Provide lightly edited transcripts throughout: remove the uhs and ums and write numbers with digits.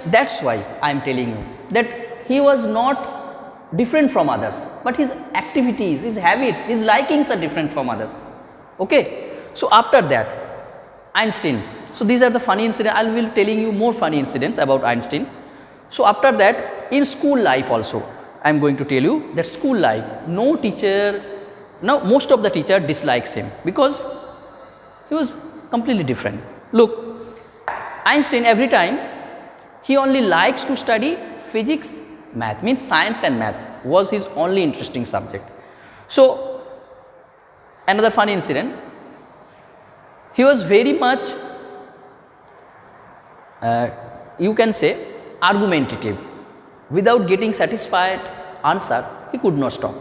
that's why I am telling you that he was not different from others, but his activities, his habits, his likings are different from others. Okay, so after that Einstein, so these are the funny incidents. I will telling you more funny incidents about Einstein. So after that, in school life also I am going to tell you that school life, no teacher, now most of the teacher dislikes him because he was completely different. Look, Einstein every time he only likes to study physics, math, means science and math was his only interesting subject. So another funny incident, he was very much you can say argumentative. Without getting satisfied answer, he could not stop.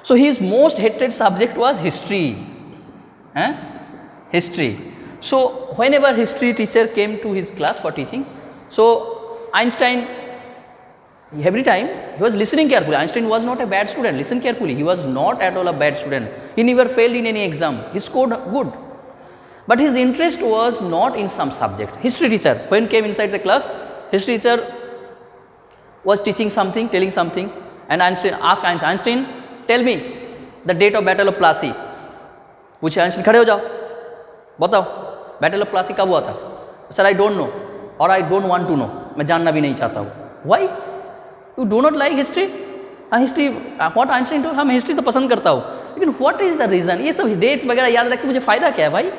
So his most hated subject was history. History. So whenever history teacher came to his class for teaching, so Einstein every time he was listening carefully. Einstein was not a bad student. Listen carefully. He was not at all a bad student. He never failed in any exam. He scored good. But his interest was not in some subject. History teacher, when came inside the class, history teacher was teaching something, telling something, and Einstein asked Einstein, tell me the date of Battle of Plassey. पूछे Einstein, खड़े हो जाओ, बताओ Battle of Plassey कब हुआ था? Sir, I don't know, or I don't want to know. मैं जानना भी नहीं चाहता हूँ. Why? You do not like history? History what Einstein told, हम हिस्ट्री तो पसंद करता हूँ, लेकिन what is the reason? ये सब डेट्स वगैरह याद रख के मुझे फ़ायदा क्या है भाई?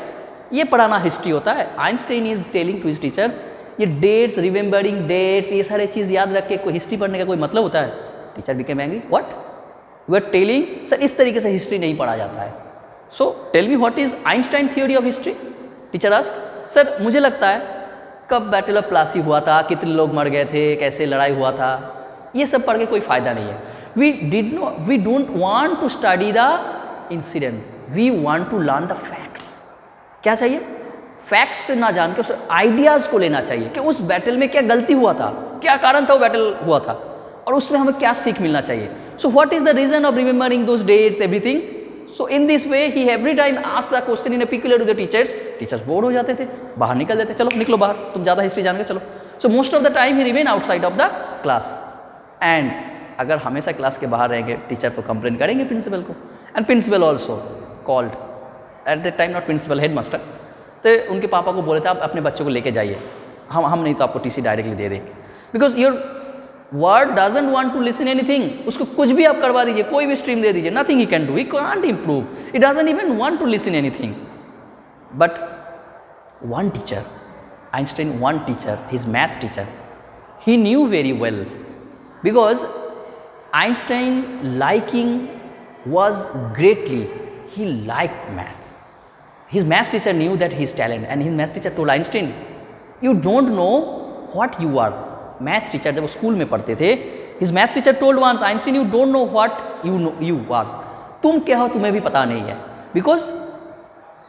ये पढ़ाना हिस्ट्री होता है. Einstein is telling to his teacher, ये डेट्स, रिमेंबरिंग डेट्स, ये सारे चीज़ याद रख के कोई हिस्ट्री पढ़ने का कोई मतलब होता है? Teacher became angry. What you are telling? Sir इस तरीके से हिस्ट्री नहीं पढ़ा जाता है. So tell me what is Einstein theory of history. Teacher ask, sir मुझे लगता है कब बैटल ऑफ प्लासी हुआ था, कितने लोग मर गए थे, कैसे लड़ाई हुआ था, ये सब पढ़ के कोई फ़ायदा नहीं है. We don't want to study the incident, we want to learn the facts. क्या चाहिए? फैक्ट्स से ना जान के उस आइडियाज़ को लेना चाहिए कि उस बैटल में क्या गलती हुआ था, क्या कारण था वो बैटल हुआ था, और उसमें हमें क्या सीख मिलना चाहिए. So what is the reason of remembering those dates everything. So in this way he every time ask the question in a peculiar to the teachers. Teachers bore हो जाते थे, बाहर निकल देते, चलो निकलो बाहर, तुम ज़्यादा हिस्ट्री जान गए, चलो. So most of the time he remain outside of the class. And अगर हमेशा क्लास के बाहर रहेंगे, टीचर तो कंप्लेन करेंगे प्रिंसिपल को. And principal also called at the time, not principal, head master. तो उनके पापा को बोले थे आप अपने बच्चों को लेके जाइए, हम नहीं तो आपको टीसी डायरेक्टली दे देंगे. Because your word doesn't want to listen anything. उसको कुछ भी आप करवा दीजिए, कोई भी स्ट्रीम दे दीजिए, nothing he can do, he can't improve, it doesn't even want to listen anything. But one teacher, Einstein one teacher, his math teacher, he knew very well, because Einstein liking was greatly, he liked maths. His math teacher knew that his talent, and his math teacher told Einstein, you don't know what you are. Math teacher जब वो school में पढ़ते थे, his math teacher told once, Einstein, you don't know what you are. तुम क्या हो तुम्हें भी पता नहीं है. बिकॉज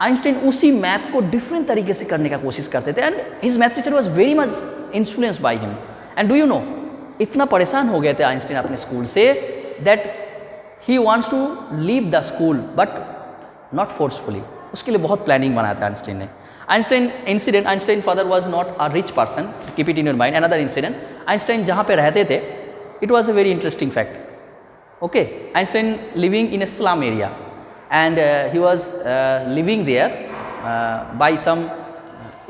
आइंस्टाइन उसी मैथ को डिफरेंट तरीके से करने का कोशिश करते थे, and his math teacher was very much influenced by him. And do you know, इतना परेशान हो गए थे आइंस्टाइन अपने स्कूल से that he wants to leave the school, but not forcefully. उसके लिए बहुत प्लानिंग बनाया था आइंस्टाइन ने. Einstein incident, Einstein father was not a rich person, keep it in your mind. Another incident, Einstein जहाँ पे रहते थे, it was a very interesting fact. Okay, Einstein living in A slum area, and he was living there by some,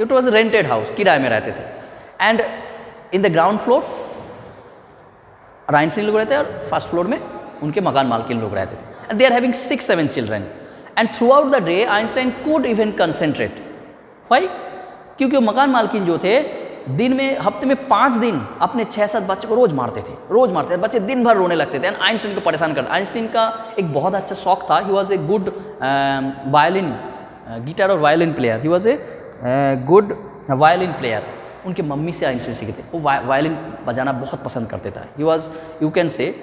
it was a rented house, किराए में रहते थे. and in the ground floor Einstein लोग रहते हैं, और first floor में उनके मकान मालकिन लोग रहते थे. and they are having 6-7 children, and throughout the day Einstein could even concentrate. why? क्योंकि वो मकान मालकिन जो थे दिन में, हफ्ते में 5 दिन अपने 6-7 बच्चों को रोज़ मारते थे. बच्चे दिन भर रोने लगते थे, एंड आइंस्टाइन को परेशान करते. आइंस्टाइन का एक बहुत अच्छा शौक था, he was a good violin, guitar और violin player. He was a good violin player. उनके मम्मी से आइंस्टाइन सीखे थे. वो वायलिन बजाना बहुत पसंद करते था. He was, you can say,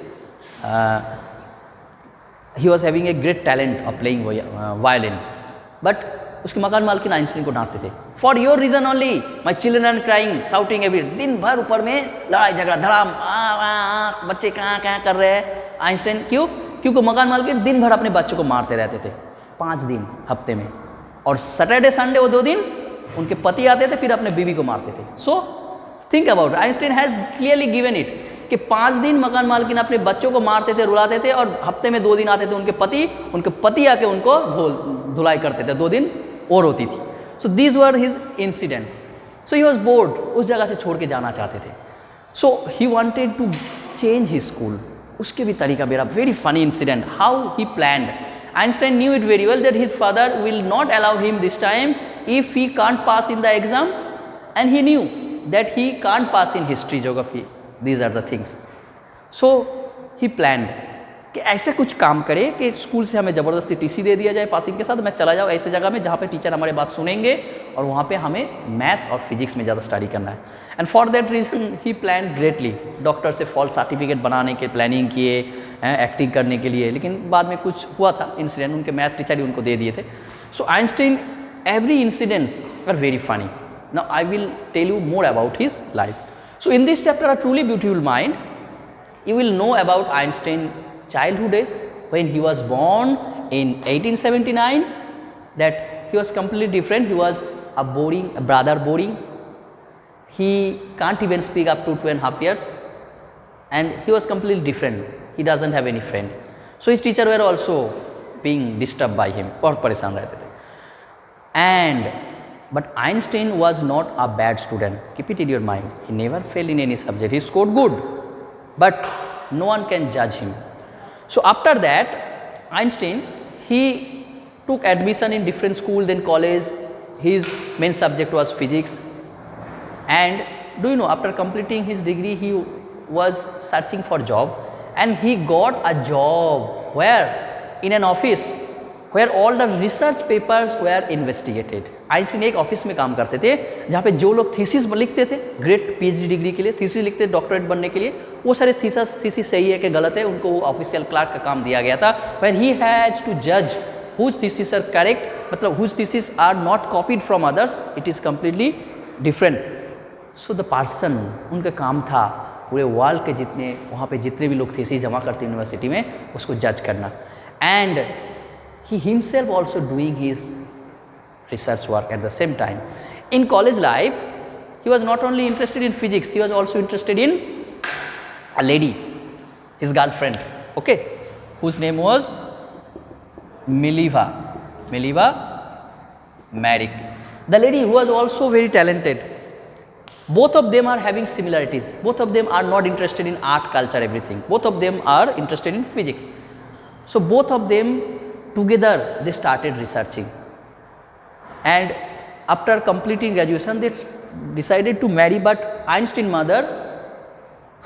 he was having a great talent of playing violin. But उसके मकान मालकिन आइंस्टाइन को डांटते थे. For your reason only my children are crying, shouting every. दिन भर ऊपर में लड़ाई झगड़ा, धड़ाम, बच्चे कहाँ कर रहे हैं. आइंस्टाइन क्यों? क्योंकि मकान मालकिन दिन भर अपने बच्चों को मारते रहते थे 5 दिन हफ्ते में, और सैटरडे संडे वो 2 दिन उनके पति आते थे, फिर अपने बीवी को मारते थे. So think about, Einstein has clearly given it कि 5 दिन मकान मालकिन अपने बच्चों को मारते थे, रुलाते थे, और हफ्ते में 2 दिन आते थे उनके पति आके उनको धुलाई करते थे, 2 दिन और होती थी. So these were his incidents. So he was bored, उस जगह से छोड़ के जाना चाहते थे. So he wanted to change he school. उसके भी तरीका मेरा very funny incident, how he planned. Einstein knew it very well that his father will not allow him this time if he can't pass in the exam, and he knew that he can't pass in history, geography. These are the things. So he planned कि ऐसे कुछ काम करे कि school से हमें ज़बरदस्ती TC दे दिया जाए पासिंग के साथ, मैं चला जाऊँ ऐसे जगह में जहाँ पे टीचर हमारे बात सुनेंगे और वहाँ पे हमें मैथ्स और फिजिक्स में ज़्यादा स्टडी करना है. And for that reason he plan greatly. Doctor से फॉल्स सर्टिफिकेट बनाने के प्लानिंग किए, एक्टिंग करने के लिए, लेकिन बाद में कुछ हुआ था इंसिडेंट, उनके मैथ टीचर ही उनको दे दिए थे. So Einstein, every incidents are very funny. Now I will tell you more about his life. So in this chapter, a truly beautiful mind, you will know about Einstein childhood days when he was born in 1879, that he was completely different. He was a brother boring. He can't even speak up to 2.5 years, and he was completely different. He doesn't have any friend. So his teacher were also being disturbed by him, बहुत परेशान रहते थे. And but Einstein was not a bad student. Keep it in your mind. He never failed in any subject. He scored good. But no one can judge him. So after that, Einstein, he took admission in different schools, then college. His main subject was physics. And do you know, after completing his degree, he was searching for job, and he got a job where? In an office where all the research papers were investigated. Einstein एक office में काम करते थे जहाँ पे जो लोग thesis लिखते थे, ग्रेट पीएचडी डिग्री के लिए थीसिस लिखते थे डॉक्टरेट बनने के लिए, वो सारे थीसिस सही है कि गलत है, उनको वो ऑफिशियल क्लार्क का काम दिया गया था. वेयर ही हैज टू जज हुज थीसिस आर करेक्ट, मतलब whose thesis are not copied from others, it is completely different. So the person, उनका काम था पूरे वर्ल्ड के जितने वहाँ पे जितने भी लोग थीसिस जमा करते यूनिवर्सिटी में, उसको जज करना. And he himself also doing his research work at the same time. In college life, he was not only interested in physics, he was also interested in a lady, his girlfriend, okay, whose name was Mileva Maric. The lady who was also very talented. Both of them are having similarities. Both of them are not interested in art, culture, everything. Both of them are interested in physics. So both of them together they started researching, and after completing graduation they decided to marry, but Einstein mother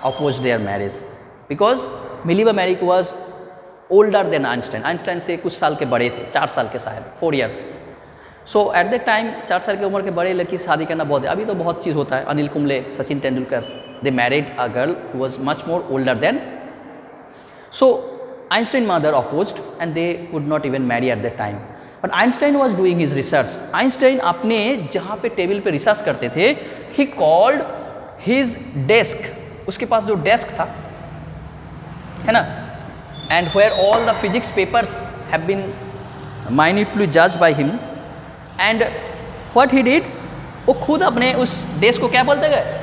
opposed their marriage because Mileva Maric was older than Einstein. Einstein से कुछ साल के बड़े थे, 4 साल के शायद, 4 years. So at that time 4 साल की उम्र के बड़े लड़की से शादी करना बहुत है. अभी तो बहुत चीज़ होता है. Anil Kumble, Sachin Tendulkar, they married a girl who was much more older than. So Einstein mother opposed and they could not even marry at that time. But Einstein was doing his research. Einstein अपने जहाँ पे टेबल पे research करते थे, he called his desk, उसके पास जो desk था, है ना, and where all the physics papers have been minutely judged by him, and what he did, वो खुद अपने उस डेस्क को क्या बोलते गए,